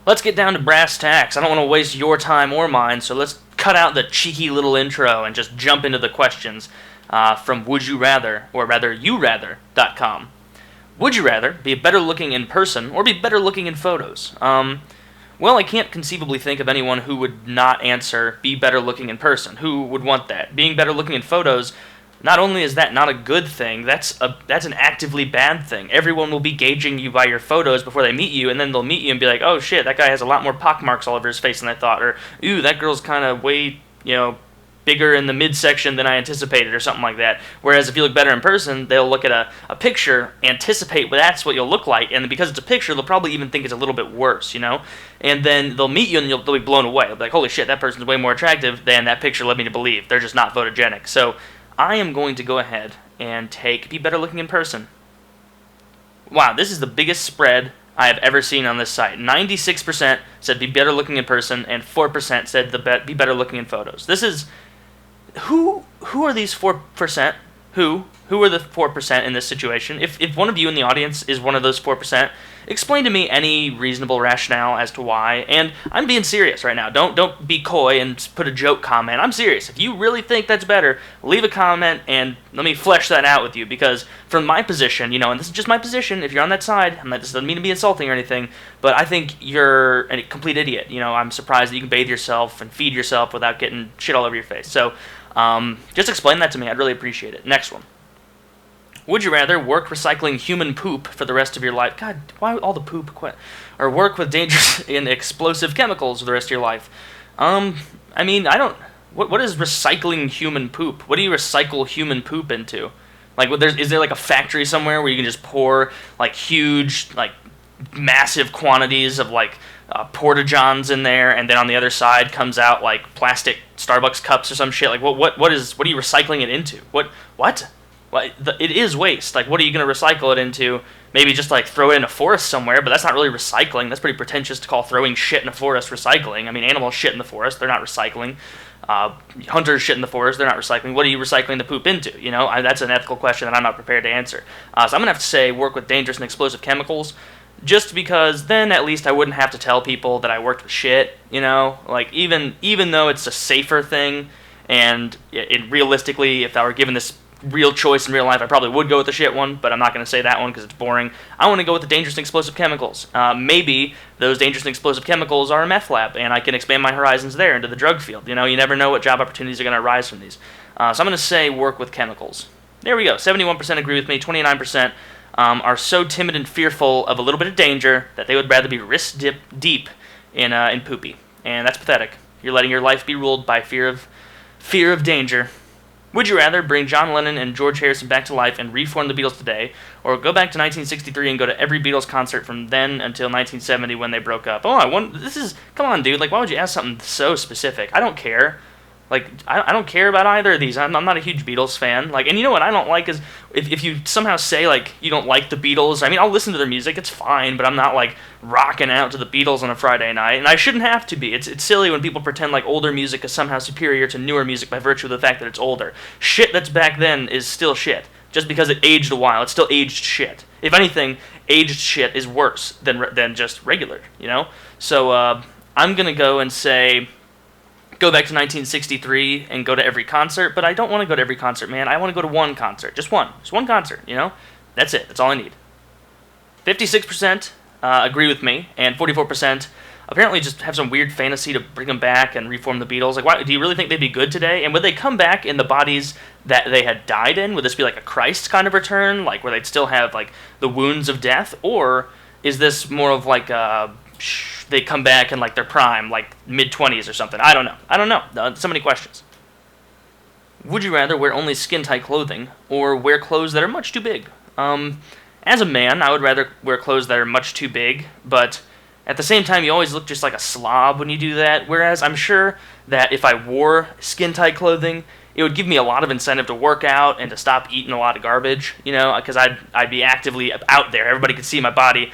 let's get down to brass tacks. I don't want to waste your time or mine, so let's cut out the cheeky little intro and just jump into the questions from Would You Rather, or rather, YouRather.com. Would you rather be better looking in person or be better looking in photos? Well, I can't conceivably think of anyone who would not answer be better looking in person. Who would want that? Being better looking in photos, not only is that not a good thing, that's an actively bad thing. Everyone will be gauging you by your photos before they meet you, and then they'll meet you and be like, oh shit, that guy has a lot more pockmarks all over his face than I thought, or ooh, that girl's kind of way, bigger in the midsection than I anticipated, or something like that. Whereas if you look better in person, they'll look at a picture, anticipate that's what you'll look like, and because it's a picture, they'll probably even think it's a little bit worse, And then they'll meet you and they'll be blown away. They'll be like, holy shit, that person's way more attractive than that picture led me to believe. They're just not photogenic. So I am going to go ahead and be better looking in person. Wow, this is the biggest spread I have ever seen on this site. 96% said be better looking in person, and 4% said be better looking in photos. This is... Who are these 4%? Who are the 4% in this situation? If one of you in the audience is one of those 4%, explain to me any reasonable rationale as to why. And I'm being serious right now. Don't be coy and put a joke comment. I'm serious. If you really think that's better, leave a comment and let me flesh that out with you. Because from my position, and this is just my position, if you're on that side, this doesn't mean to be insulting or anything, but I think you're a complete idiot. I'm surprised that you can bathe yourself and feed yourself without getting shit all over your face. So just explain that to me. I'd really appreciate it. Next one. Would you rather work recycling human poop for the rest of your life? God, why all the poop? Or work with dangerous and explosive chemicals for the rest of your life? I don't... What is recycling human poop? What do you recycle human poop into? Like, is there like a factory somewhere where you can just pour like huge, like massive quantities of like porta-johns in there, and then on the other side comes out like plastic Starbucks cups or some shit? Like, what are you recycling it into? What? Well, it is waste. Like, what are you going to recycle it into? Maybe just, like, throw it in a forest somewhere, but that's not really recycling. That's pretty pretentious to call throwing shit in a forest recycling. I mean, animals shit in the forest. They're not recycling. Hunters shit in the forest. They're not recycling. What are you recycling the poop into? That's an ethical question that I'm not prepared to answer. So I'm going to have to say work with dangerous and explosive chemicals, just because then at least I wouldn't have to tell people that I worked with shit, Like, even though it's a safer thing, and realistically, if I were given this real choice in real life, I probably would go with the shit one, but I'm not going to say that one because it's boring. I want to go with the dangerous and explosive chemicals. Maybe those dangerous and explosive chemicals are a meth lab, and I can expand my horizons there into the drug field. You never know what job opportunities are going to arise from these. So I'm going to say work with chemicals. There we go. 71% agree with me. 29% are so timid and fearful of a little bit of danger that they would rather be wrist deep in poopy. And that's pathetic. You're letting your life be ruled by fear of danger. Would you rather bring John Lennon and George Harrison back to life and reform the Beatles today, or go back to 1963 and go to every Beatles concert from then until 1970 when they broke up? Come on, dude. Like, why would you ask something so specific? I don't care. Like, I don't care about either of these. I'm not a huge Beatles fan. Like, and you know what I don't like is if you somehow say, like, you don't like the Beatles. I mean, I'll listen to their music. It's fine, but I'm not, like, rocking out to the Beatles on a Friday night. And I shouldn't have to be. It's silly when people pretend like older music is somehow superior to newer music by virtue of the fact that it's older. Shit that's back then is still shit. Just because it aged a while, it's still aged shit. If anything, aged shit is worse than just regular, So, I'm gonna go and say... go back to 1963 and go to every concert, but I don't want to go to every concert, man. I want to go to one concert. Just one concert, That's it. That's all I need. 56% agree with me, and 44% apparently just have some weird fantasy to bring them back and reform the Beatles. Like, why do you really think they'd be good today? And would they come back in the bodies that they had died in? Would this be like a Christ kind of return, like where they'd still have like the wounds of death, or is this more of like they come back in like their prime, like mid-20s or something? I don't know. So many questions. Would you rather wear only skin-tight clothing or wear clothes that are much too big? As a man, I would rather wear clothes that are much too big, but at the same time, you always look just like a slob when you do that. Whereas I'm sure that if I wore skin-tight clothing, it would give me a lot of incentive to work out and to stop eating a lot of garbage, because I'd be actively out there. Everybody could see my body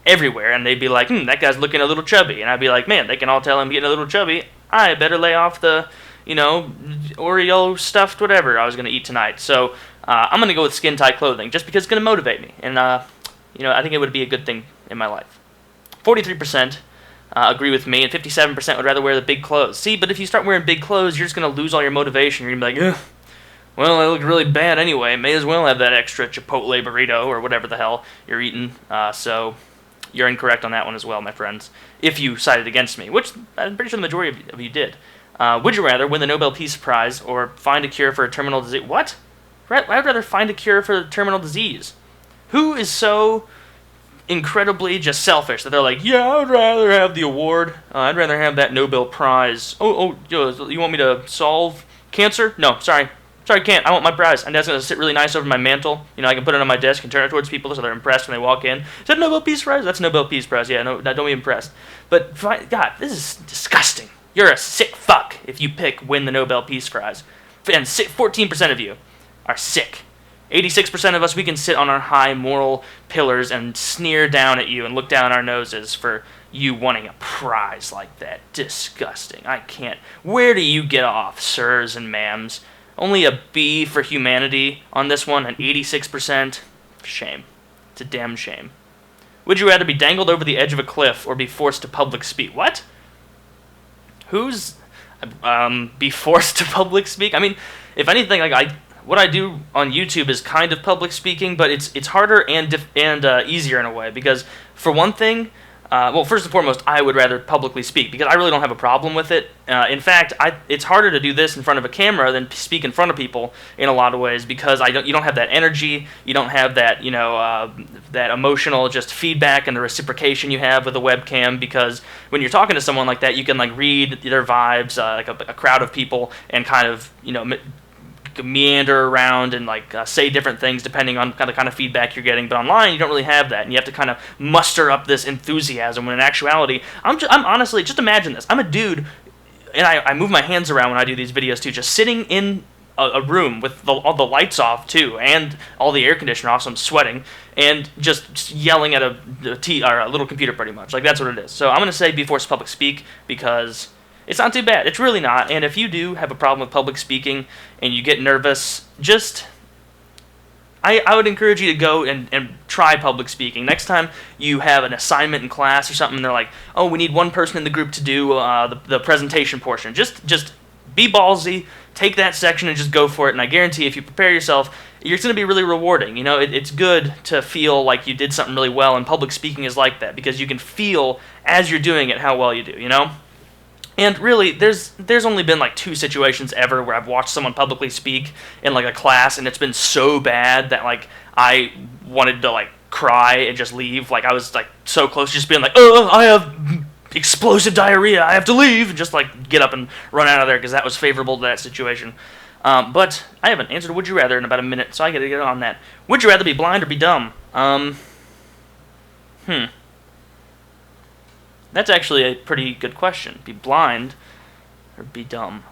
everywhere, and they'd be like, that guy's looking a little chubby. And I'd be like, man, they can all tell I'm getting a little chubby. I better lay off the, Oreo stuffed whatever I was going to eat tonight. So I'm going to go with skin-tight clothing, just because it's going to motivate me. And, I think it would be a good thing in my life. 43% agree with me, and 57% would rather wear the big clothes. See, but if you start wearing big clothes, you're just going to lose all your motivation. You're going to be like, ugh, well, I look really bad anyway. May as well have that extra Chipotle burrito or whatever the hell you're eating. So you're incorrect on that one as well, my friends, if you sided against me, which I'm pretty sure the majority of you did. Would you rather win the Nobel Peace Prize or find a cure for a terminal disease? What? I'd rather find a cure for a terminal disease. Who is so incredibly just selfish that they're like, yeah, I would rather have the award. I'd rather have that Nobel Prize. You want me to solve cancer? No, sorry, I can't. I want my prize, and that's gonna sit really nice over my mantle. You know, I can put it on my desk and turn it towards people so they're impressed when they walk in. Is that Nobel Peace Prize? That's Nobel Peace Prize. Yeah, no, don't be impressed. But God, this is disgusting. You're a sick fuck if you win the Nobel Peace Prize, and 14% of you are sick. 86% of us, we can sit on our high moral pillars and sneer down at you and look down our noses for you wanting a prize like that. Disgusting. I can't. Where do you get off, sirs and ma'ams? Only a B for humanity on this one, and 86%. Shame. It's a damn shame. Would you rather be dangled over the edge of a cliff or be forced to public speak? What? Who's be forced to public speak? I mean, if anything, like what I do on YouTube is kind of public speaking, but it's harder and easier in a way because, for one thing, well, first and foremost, I would rather publicly speak because I really don't have a problem with it. In fact, it's harder to do this in front of a camera than speak in front of people in a lot of ways because you don't have that energy, you don't have that that emotional just feedback and the reciprocation you have with a webcam. Because when you're talking to someone like that, you can like read their vibes, like a crowd of people, and kind of meander around and say different things depending on the kind of feedback you're getting. But online, you don't really have that, and you have to kind of muster up this enthusiasm. When in actuality, I'm honestly, just imagine this. I'm a dude, and I move my hands around when I do these videos too, just sitting in a room with all the lights off too, and all the air conditioner off, so I'm sweating, and just yelling at a little computer pretty much. Like, that's what it is. So I'm gonna say be forced to public speak because it's not too bad. It's really not. And if you do have a problem with public speaking and you get nervous, I would encourage you to go and try public speaking. Next time you have an assignment in class or something, and they're like, oh, we need one person in the group to do the presentation portion. Just be ballsy, take that section and just go for it. And I guarantee if you prepare yourself, it's going to be really rewarding. You know, it's good to feel like you did something really well, and public speaking is like that because you can feel as you're doing it how well you do, you know? And really, there's only been like 2 situations ever where I've watched someone publicly speak in like a class, and it's been so bad that like I wanted to like cry and just leave. Like I was like so close to just being like, oh, I have explosive diarrhea, I have to leave, and just like get up and run out of there because that was favorable to that situation. But I haven't answered Would You Rather in about a minute, so I gotta get on that. Would you rather be blind or be dumb? That's actually a pretty good question. Be blind or be dumb?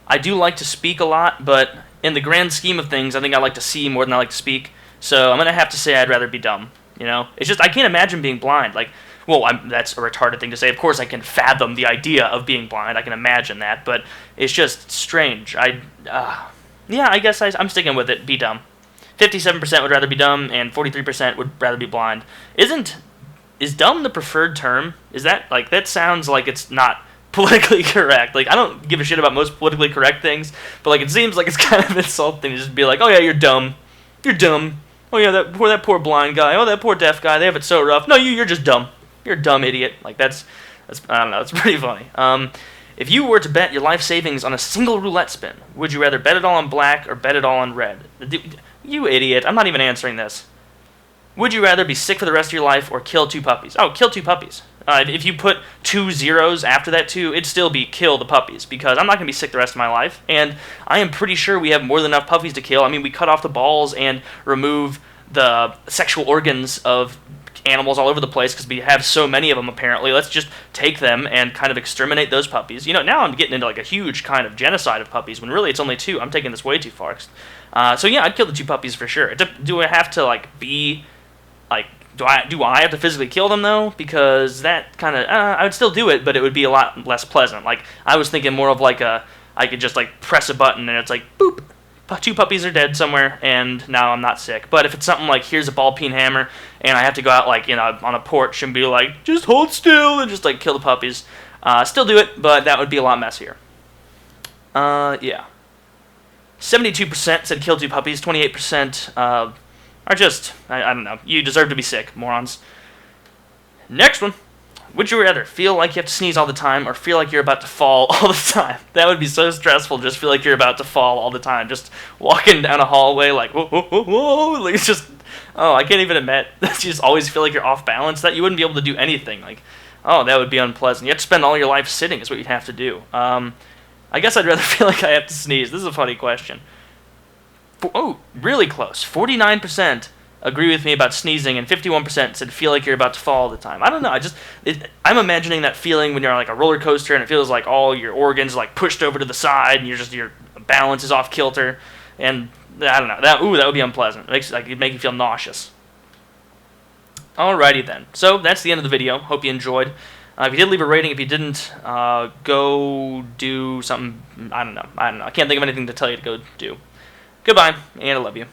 I do like to speak a lot, but in the grand scheme of things, I think I like to see more than I like to speak. So I'm going to have to say I'd rather be dumb. You know? It's just, I can't imagine being blind. Like, well, that's a retarded thing to say. Of course I can fathom the idea of being blind. I can imagine that, but it's just strange. Yeah, I guess I'm sticking with it. Be dumb. 57% would rather be dumb, and 43% would rather be blind. Is dumb the preferred term? Is that, like, that sounds like it's not politically correct. Like, I don't give a shit about most politically correct things, but, like, it seems like it's kind of insulting to just be like, oh, yeah, you're dumb. You're dumb. Oh, yeah, that poor blind guy. Oh, that poor deaf guy. They have it so rough. No, you're just dumb. You're a dumb idiot. Like, that's I don't know, it's pretty funny. If you were to bet your life savings on a single roulette spin, would you rather bet it all on black or bet it all on red? You idiot. I'm not even answering this. Would you rather be sick for the rest of your life or kill 2 puppies? Oh, kill 2 puppies. If you put 2 zeros after that 2, it'd still be kill the puppies, because I'm not going to be sick the rest of my life, and I am pretty sure we have more than enough puppies to kill. I mean, we cut off the balls and remove the sexual organs of animals all over the place because we have so many of them, apparently. Let's just take them and kind of exterminate those puppies. You know, now I'm getting into like a huge kind of genocide of puppies when really it's only 2. I'm taking this way too far. So yeah, I'd kill the 2 puppies for sure. Do I have to like be... Like, do I have to physically kill them, though? Because that kind of... I would still do it, but it would be a lot less pleasant. Like, I was thinking more of like I could just, like, press a button and it's like, boop, two puppies are dead somewhere, and now I'm not sick. But if it's something like, here's a ball peen hammer, and I have to go out, like, on a porch and be like, just hold still, and just, like, kill the puppies, still do it, but that would be a lot messier. Yeah. 72% said kill 2 puppies, 28% are just, I don't know, you deserve to be sick, morons. Next one. Would you rather feel like you have to sneeze all the time or feel like you're about to fall all the time? That would be so stressful, just feel like you're about to fall all the time. Just walking down a hallway like, whoa, whoa, whoa, whoa. Like, it's just, oh, I can't even admit that you just always feel like you're off balance, that you wouldn't be able to do anything. Like, oh, that would be unpleasant. You have to spend all your life sitting is what you'd have to do. I guess I'd rather feel like I have to sneeze. This is a funny question. Oh, really close. 49% agree with me about sneezing, and 51% said feel like you're about to fall all the time. I don't know. I'm imagining that feeling when you're on like a roller coaster and it feels like all your organs are like pushed over to the side and your balance is off kilter, and I don't know. That would be unpleasant. It'd make you feel nauseous. Alrighty then. So that's the end of the video. Hope you enjoyed. If you did, leave a rating. If you didn't, go do something. I don't know. I can't think of anything to tell you to go do. Goodbye, and I love you.